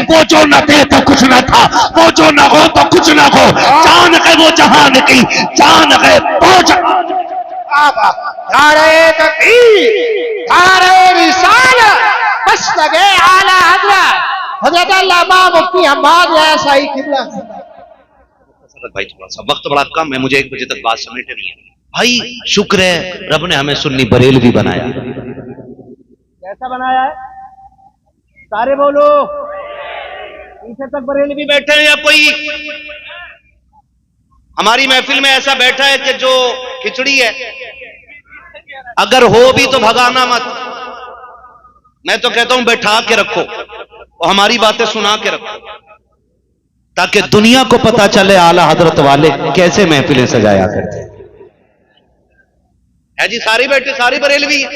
वो जो न थे तो कुछ न था, वो जो न हो तो कुछ न हो, जान गए वो जहान की, जान गए वो जहान। बस लगे आला हजरत अल्लामा मुफ्ती हम्माद शाही किबला। भाई थोड़ा सा वक्त बड़ा कम है, मुझे 1 बजे तक बात समेटनी है भाई। शुक्र है रब ने हमें सुन्नी बरेलवी बनाया। कैसा बनाया है? सारे बोलो। पीछे तक बरेलवी बैठे हैं या कोई हमारी महफिल में ऐसा बैठा है कि जो खिचड़ी है, अगर हो भी तो भगाना मत। मैं तो कहता हूं बैठा के रखो और हमारी बातें सुना के रखो, ताकि दुनिया को पता चले आला हजरत वाले कैसे महफिलें सजाया करते है। जी सारी बैठे, सारी बरेलवी है।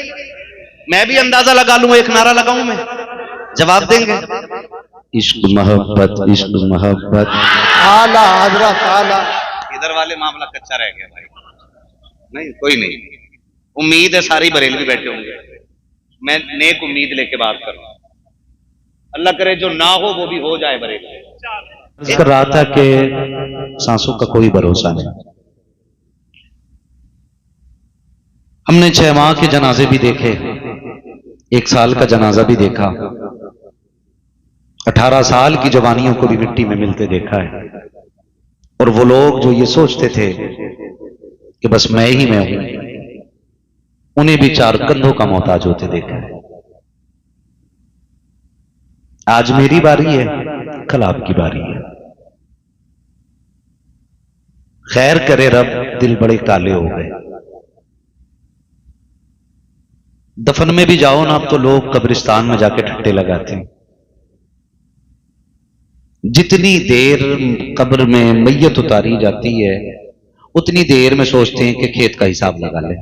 मैं भी अंदाजा लगा लूं, एक नारा लगाऊं, मैं जवाब देंगे। इश्क मोहब्बत, इश्क मोहब्बत, आला हजरत आला। इधर वाले मामला कच्चा रह गया भाई। नहीं कोई नहीं, उम्मीद है सारी बरेलवी बैठे होंगे। मैं नेक उम्मीद लेके बात कर रहा हूं, अल्लाह करे जो ना हो वो भी हो जाए बरेलवी। कर रहा था कि सांसों का कोई भरोसा नहीं। हमने 6 माह के जनाजे भी देखे, 1 साल का जनाजा भी देखा, 18 साल की जवानियों को भी मिट्टी में मिलते देखा है। और वो लोग जो ये सोचते थे कि बस मैं ही मैं हूं, उन्हें भी 4 कंधों का मोहताज होते देखा है। आज मेरी बारी है, कल आपकी बारी है। खैर करे रब, दिल बड़े काले हो गए। दफन में भी जाओ ना, अब तो लोग कब्रिस्तान में जाके ठट्टे लगाते हैं। जितनी देर कब्र में मैयत उतारी जाती है, उतनी देर में सोचते हैं कि खेत का हिसाब लगा ले।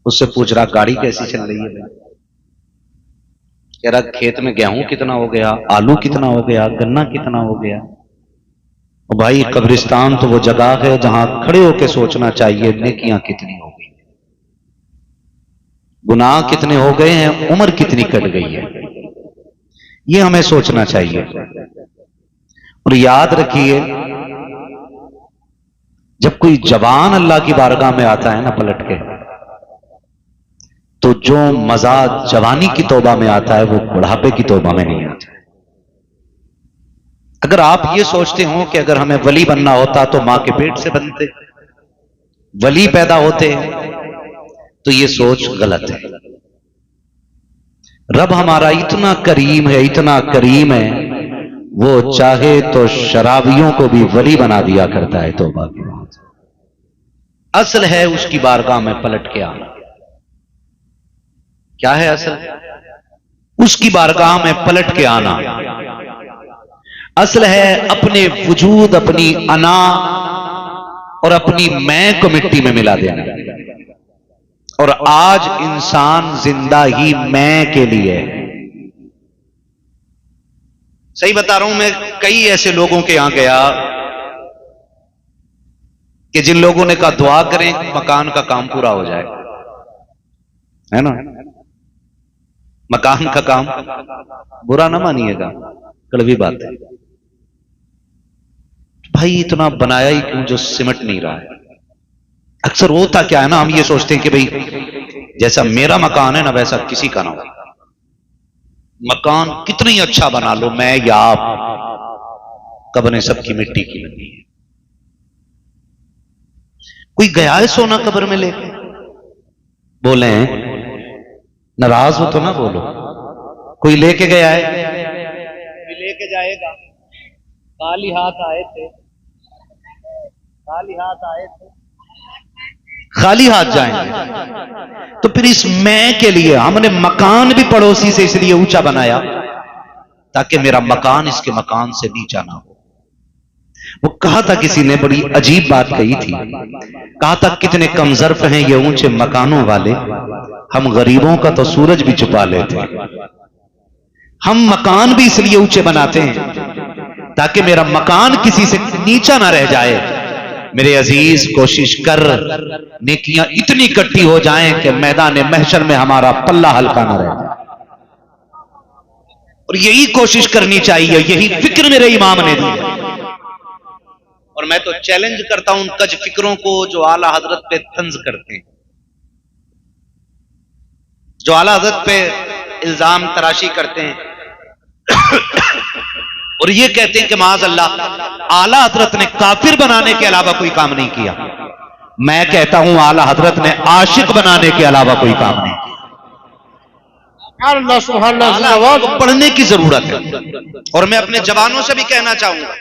उससे पूछ रहा गाड़ी कैसी चल रही है, कह रहा खेत में गेहूं कितना हो गया, आलू कितना हो गया, गन्ना कितना हो गया। और भाई कब्रिस्तान तो वो जगह है जहां खड़े होकर सोचना चाहिए नेकियां कितनी हो गई, गुनाह कितने हो गए हैं, उम्र कितनी कट गई है, ये हमें सोचना चाहिए। और याद रखिए, जब कोई जवान अल्लाह की बारगाह में आता है ना पलट के, तो जो मजा जवानी की तौबा में आता है वो बुढ़ापे की तौबा में नहीं आता। अगर आप ये सोचते हो कि अगर हमें वली बनना होता तो मां के पेट से बनते, वली पैदा होते, तो ये सोच गलत है। रब हमारा इतना करीम है, इतना करीम है, वो चाहे तो शराबियों को भी वली बना दिया करता है। तौबा की बात असल है उसकी बारगाह में पलट के आना। क्या है असल? उसकी बारगाह में पलट के आना। असल है अपने वजूद, अपनी अना और अपनी मैं को मिट्टी में मिला देना। और आज इंसान जिंदा ही मैं के लिए है। सही बता रहा हूं मैं, कई ऐसे लोगों के यहां गया कि जिन लोगों ने कहा दुआ करें मकान का काम पूरा हो जाए, है ना। मकान का काम, बुरा ना मानिएगा, कड़वी बात है भाई, इतना बनाया ही क्यों जो सिमट नहीं रहा है। अक्सर होता क्या है ना, हम ये सोचते हैं कि भाई जैसा मेरा मकान है ना वैसा किसी का ना हो। मकान कितना ही अच्छा बना लो, मैं या आप, कब्रें सबकी मिट्टी की लगी है। कोई गया है सोना कब्र में लेके? बोले नाराज हो तो ना बोलो। कोई लेके गया है? कोई लेके जाएगा। खाली हाथ आए थे, खाली हाथ आए थे, खाली हाथ जाएंगे। तो फिर इस मैं के लिए हमने मकान भी पड़ोसी से इसलिए ऊंचा बनाया ताकि मेरा मकान इसके मकान से नीचा ना हो। वो कहा था किसी ने, बड़ी अजीब बात कही थी, कहा था कितने कमजर्फ हैं ये ऊंचे मकानों वाले, हम गरीबों का तो सूरज भी छुपा लेते हैं। हम मकान भी इसलिए ऊंचे बनाते हैं ताकि मेरा मकान किसी से नीचा ना रह जाए। मेरे अजीज कोशिश कर नेकियां इतनी इकट्ठी हो जाएं कि मैदान महशर में हमारा पल्ला हल्का ना रहे। और यही कोशिश करनी चाहिए, यही फिक्र मेरे इमाम ने दी है। और मैं तो चैलेंज करता हूं उन कज फिक्रों को जो आला हजरत पे तंज करते हैं, जो आला हजरत पे इल्जाम तराशी करते हैं और ये कहते हैं कि माज अल्लाह आला हजरत ने काफिर बनाने के अलावा कोई काम नहीं किया। मैं कहता हूं आला हजरत ने आशिक बनाने के अलावा कोई काम नहीं किया। आला हजरत को पढ़ने की जरूरत है। और मैं अपने जवानों से भी कहना चाहूंगा,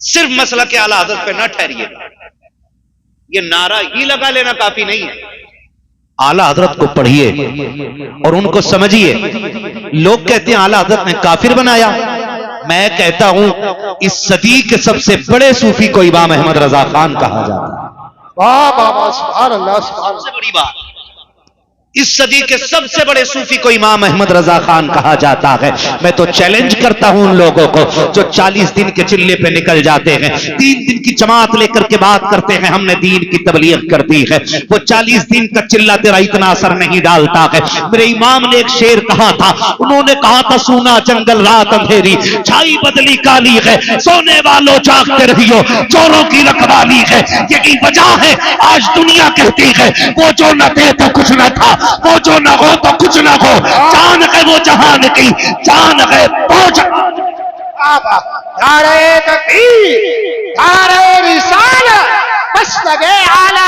सिर्फ मसला के आला हजरत पे ना ठहरिए, ये नारा ही लगा लेना काफी नहीं है। आला हजरत को पढ़िए और उनको समझिए। लोग कहते हैं आला हजरत ने काफिर बनाया, मैं कहता हूं इस सदी के सबसे बड़े सूफी को इमाम अहमद रजा खान कहा जाता है। वाह वाह सुभान अल्लाह, सबसे बड़ी बात, इस सदी के सबसे बड़े सूफी को इमाम अहमद रजा खान कहा जाता है। मैं तो चैलेंज करता हूं उन लोगों को जो 40 दिन के चिल्ले पे निकल जाते हैं, 3 दिन की जमात लेकर के बात करते हैं हमने दीन की तबलीग कर दी है। वो 40 दिन का चिल्ला तेरा इतना असर नहीं डालता है। मेरे इमाम ने एक शेर कहा था, उन्होंने कहा था सूना जंगल रात अंधेरी, छाई बदली काली है, सोने वालों जागते रहियो, चोरों की रखवाली है। यही वजह है आज दुनिया कहती है वो जो न थे तो कुछ न था, वो जो न हो तो कुछ न हो, जान है वो जहान की, जान है पहुंच। नारे तकबीर, नारे रिसालत, बस लगे आला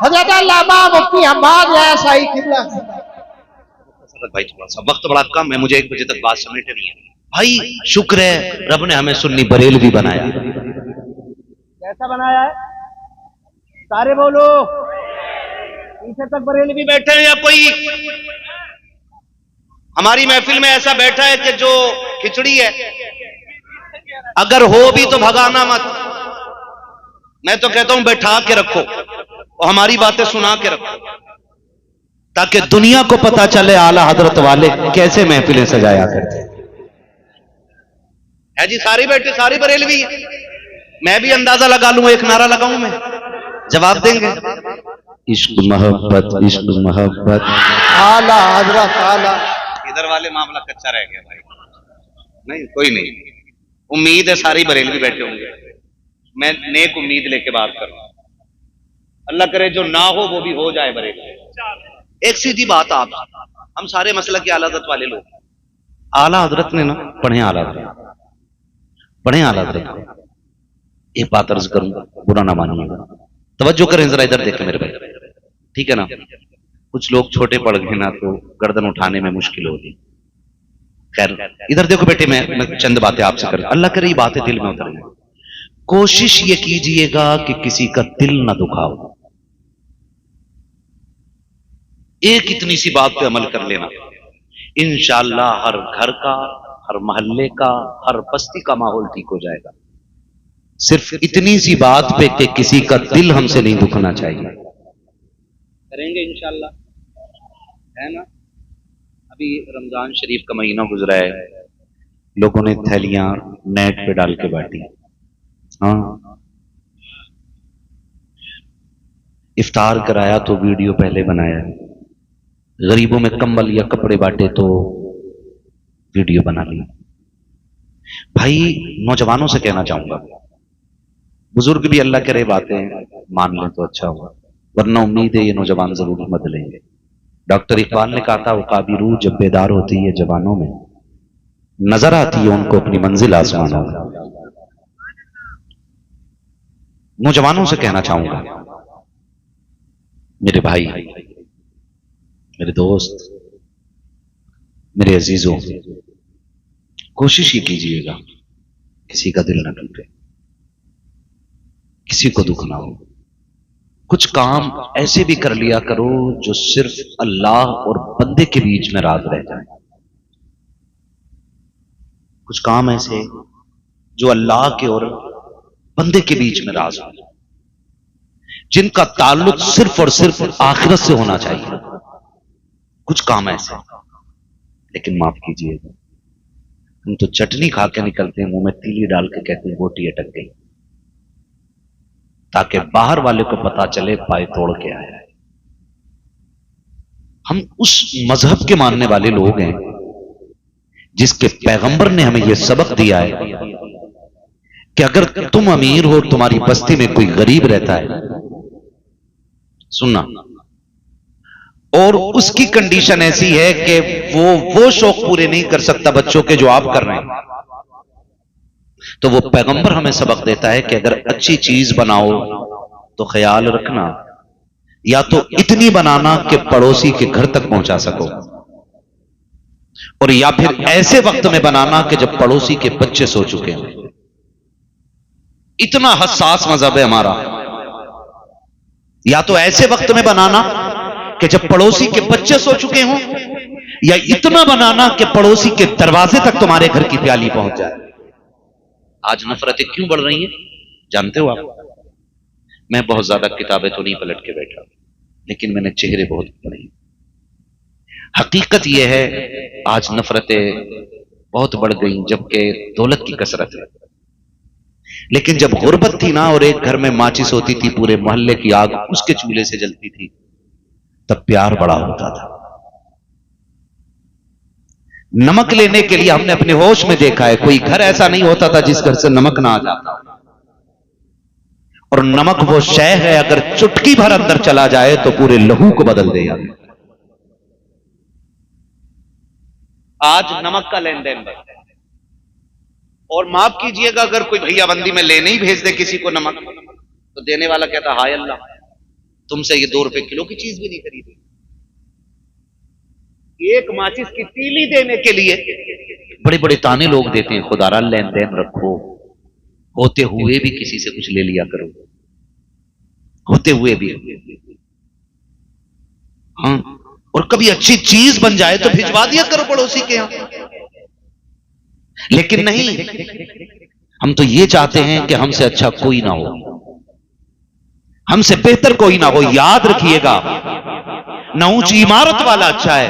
हजरत अल्लामा मुफ्ती हम्माद ऐसा ही किबला। भाई थोड़ा सा वक्त बड़ा कम है, मुझे 1 बजे तक बात समेटनी है। भाई शुक्र है रब ने हमें सुन्नी बरेलवी बनाया। कैसा बनाया है? सारे बोलो। पीछे तक बरेलवी बैठे हैं या कोई हमारी महफिल में ऐसा बैठा है कि जो खिचड़ी है, अगर हो भी तो भगाना मत। मैं तो कहता हूं बैठा के रखो और हमारी बातें सुना के रखो, ताकि दुनिया को पता चले आला हजरत वाले कैसे महफिलें सजाया करते है। जी सारी बैठे, सारी बरेलवी है। मैं भी अंदाजा लगा लूं, एक नारा लगाऊं मैं, जवाब देंगे। इश्क मोहब्बत, इश्क मोहब्बत, आला हजरत आला। इधर वाले मामला कच्चा रह गया भाई। नहीं कोई नहीं, उम्मीद है सारी बरेलवी बैठे होंगे। मैं नेक उम्मीद लेके बात कर रहा हूं, अल्लाह करे जो ना हो वो भी हो जाए बरेलवी। एक सीधी बात, आप हम सारे मसला के आला हजरत वाले लोग, आला हजरत ने ना पढ़े आला हजरत, पढ़े आला हजरत को। एक बात अर्ज करूंगा, बुरा ना मानिएगा, तवज्जो करें जरा, इधर देखें मेरे भाई, ठीक है ना। कुछ लोग छोटे पड़ गए ना तो गर्दन उठाने में मुश्किल होगी। खैर इधर देखो बेटे, मैं चंद बातें आपसे कर, अल्लाह करे ये बातें दिल में उतर जाए। कोशिश ये कीजिएगा कि किसी का दिल ना दुखाओ। एक इतनी सी बात पे अमल कर लेना, इंशाअल्लाह हर घर का, हर मोहल्ले का, हर बस्ती का माहौल ठीक हो जाएगा। सिर्फ इतनी सी बात पे कि किसी का दिल हमसे नहीं दुखना चाहिए। करेंगे इंशाअल्लाह, है ना। अभी रमजान शरीफ का महीना गुजरा है, लोगों ने थैलियां नेट पे डाल के बांटी। हाँ, इफ्तार कराया तो वीडियो पहले बनाया, गरीबों में कंबल या कपड़े बांटे तो वीडियो बना ली। भाई नौजवानों से कहना चाहूंगा, बुजुर्ग भी अल्लाह करे बातें मान लें तो अच्छा होगा, वरना उम्मीद है ये नौजवान जरूर मत लेंगे। डॉक्टर इकबाल ने कहा था, उकाबी रूह जब बेदार होती है जवानों में, नजर आती है उनको अपनी मंजिल आसमानों में। नौजवानों से कहना चाहूंगा, मेरे भाई, मेरे दोस्त, मेरे अजीजों, कोशिश ही कीजिएगा किसी का दिल न टूटे, किसी को दुख ना हो। कुछ काम ऐसे भी कर लिया करो जो सिर्फ अल्लाह और बंदे के बीच में राज रह जाए। कुछ काम ऐसे जो अल्लाह के और बंदे के बीच में राज हो, जिनका ताल्लुक सिर्फ और सिर्फ आखिरत से होना चाहिए। कुछ काम ऐसे, लेकिन माफ कीजिएगा, हम तो चटनी खा के निकलते हैं, मुंह में तीली डाल के कहते हैं बोटी अटक गई, ताकि बाहर वाले को पता चले पाए तोड़ के आया है। हम उस मजहब के मानने वाले लोग हैं जिसके पैगंबर ने हमें यह सबक दिया है कि अगर तुम अमीर हो, तुम्हारी बस्ती में कोई गरीब रहता है, सुनना, और उसकी कंडीशन ऐसी है कि वो शौक पूरे नहीं कर सकता बच्चों के जो आप कर रहे हैं, तो वो पैगंबर हमें सबक देता है कि अगर अच्छी चीज बनाओ तो ख्याल रखना, या तो इतनी बनाना कि पड़ोसी के घर तक पहुंचा सको, और या फिर ऐसे वक्त में बनाना कि जब पड़ोसी के बच्चे सो चुके हैं। इतना हसास मजहब है हमारा। या तो ऐसे वक्त में बनाना कि जब पड़ोसी के बच्चे सो चुके हों, या इतना बनाना कि पड़ोसी के दरवाजे तक तुम्हारे घर की प्याली पहुंच जाए। आज नफरतें क्यों बढ़ रही हैं जानते हो आप? मैं बहुत ज्यादा किताबें तो नहीं पलट के बैठा, लेकिन मैंने चेहरे बहुत पढ़े। हकीकत यह है आज नफरतें बहुत बढ़ गई, जबकि दौलत की कसरत है। लेकिन जब गुर्बत थी ना, और एक घर में माचिस होती थी, पूरे मोहल्ले की आग उसके चूल्हे से जलती थी, तब प्यार बड़ा होता था। नमक लेने के लिए हमने अपने होश में देखा है, कोई घर ऐसा नहीं होता था जिस घर से नमक ना आ जाता। और नमक वो शय है, अगर चुटकी भर अंदर चला जाए तो पूरे लहू को बदल देगा। आज नमक का लेन देन बढ़ है। और माफ कीजिएगा, अगर कोई भैया बंदी में लेने ही भेज दे किसी को नमक, तो देने वाला कहता हाय अल्लाह, तुमसे ये 2 रुपए किलो की चीज भी नहीं खरीदी। एक माचिस की तीली देने के लिए बड़े बड़े ताने लोग देते हैं, खुदारा लेन देन रखो, होते हुए भी किसी से कुछ ले लिया करो, होते हुए भी। हाँ, और कभी अच्छी चीज बन जाए तो भिजवा दिया करो पड़ोसी के यहां। लेकिन नहीं, हम तो ये चाहते हैं कि हमसे अच्छा कोई ना हो, हमसे बेहतर कोई ना हो। याद रखिएगा, ना ऊंची इमारत वाला अच्छा है,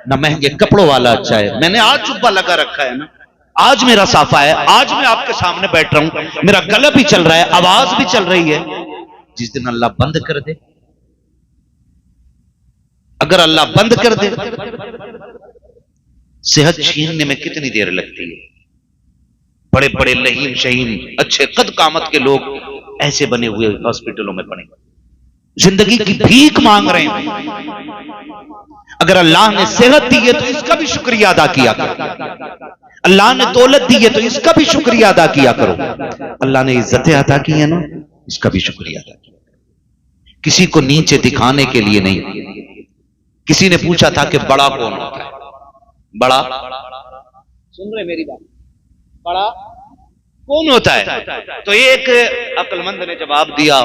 ना महंगे कपड़ों वाला अच्छा है। मैंने आज जुब्बा लगा रखा है ना, आज मेरा साफा है, आज मैं आपके सामने बैठ रहा हूं, मेरा गला भी चल रहा है, आवाज भी चल रही है। जिस दिन अल्लाह बंद कर दे, अगर अल्लाह बंद कर दे, सेहत छीनने में कितनी देर लगती है। बड़े बड़े लहीम शहीम अच्छे कद कामत के लोग ऐसे बने हुए हॉस्पिटलों में पड़े, जिंदगी की भीख मांग रहे हैं। अगर अल्लाह ने सेहत दी है तो इसका भी शुक्रिया अदा किया करो। अल्लाह ने दौलत दी है तो इसका भी शुक्रिया अदा किया करो। अल्लाह ने इज्जतें अदा की है ना, इसका भी शुक्रिया अदा किया। किसी को नीचे दिखाने के लिए नहीं। किसी ने पूछा था कि बड़ा कौन होता है? बड़ा, सुन रहे मेरी बात? बड़ा कौन होता है? तो एक अक्लमंद ने जवाब दिया,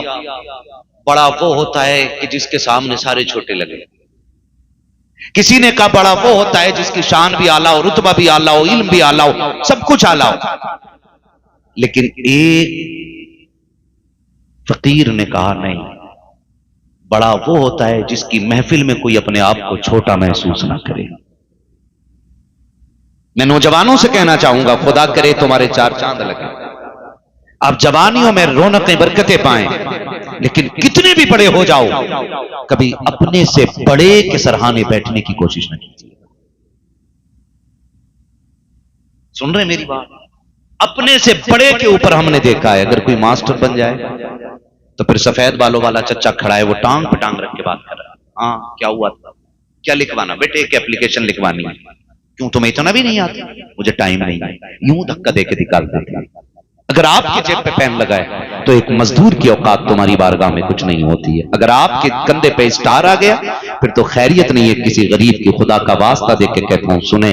बड़ा वो होता है कि जिसके सामने सारे छोटे लगे। किसी ने कहा बड़ा वो होता है जिसकी शान भी आला हो, रुतबा भी आला हो, इल्म भी आला हो, सब कुछ आला हो। लेकिन एक फकीर ने कहा नहीं, बड़ा वो होता है जिसकी महफिल में कोई अपने आप को छोटा महसूस ना करे। मैं नौजवानों से कहना चाहूंगा, खुदा करे तुम्हारे 4 चांद लगे, आप जवानियों में रौनकें बरकतें पाएं, लेकिन कितने भी बड़े हो जाओ, कभी अपने से बड़े के सरहाने बैठने की कोशिश न कीजिए। सुन रहे मेरी बात? अपने से बड़े के ऊपर हमने देखा है, अगर कोई मास्टर बन जाए तो फिर सफेद बालों वाला चच्चा खड़ा है, वो टांग पे टांग रख के बात कर रहा है। हाँ, क्या हुआ था? क्या लिखवाना? बेटे एक एप्लीकेशन लिखवानी है। क्यों, तुम्हें इतना भी नहीं आता? मुझे टाइम नहीं है। यूं धक्का दे के निकाल देते हैं। अगर आपके जेब पे पेन लगाए तो एक मजदूर की औकात तुम्हारी बारगाह में कुछ नहीं होती है। अगर आपके कंधे पे स्टार आ गया फिर तो खैरियत नहीं है किसी गरीब की। खुदा का वास्ता दे के कहता हूं, सुने,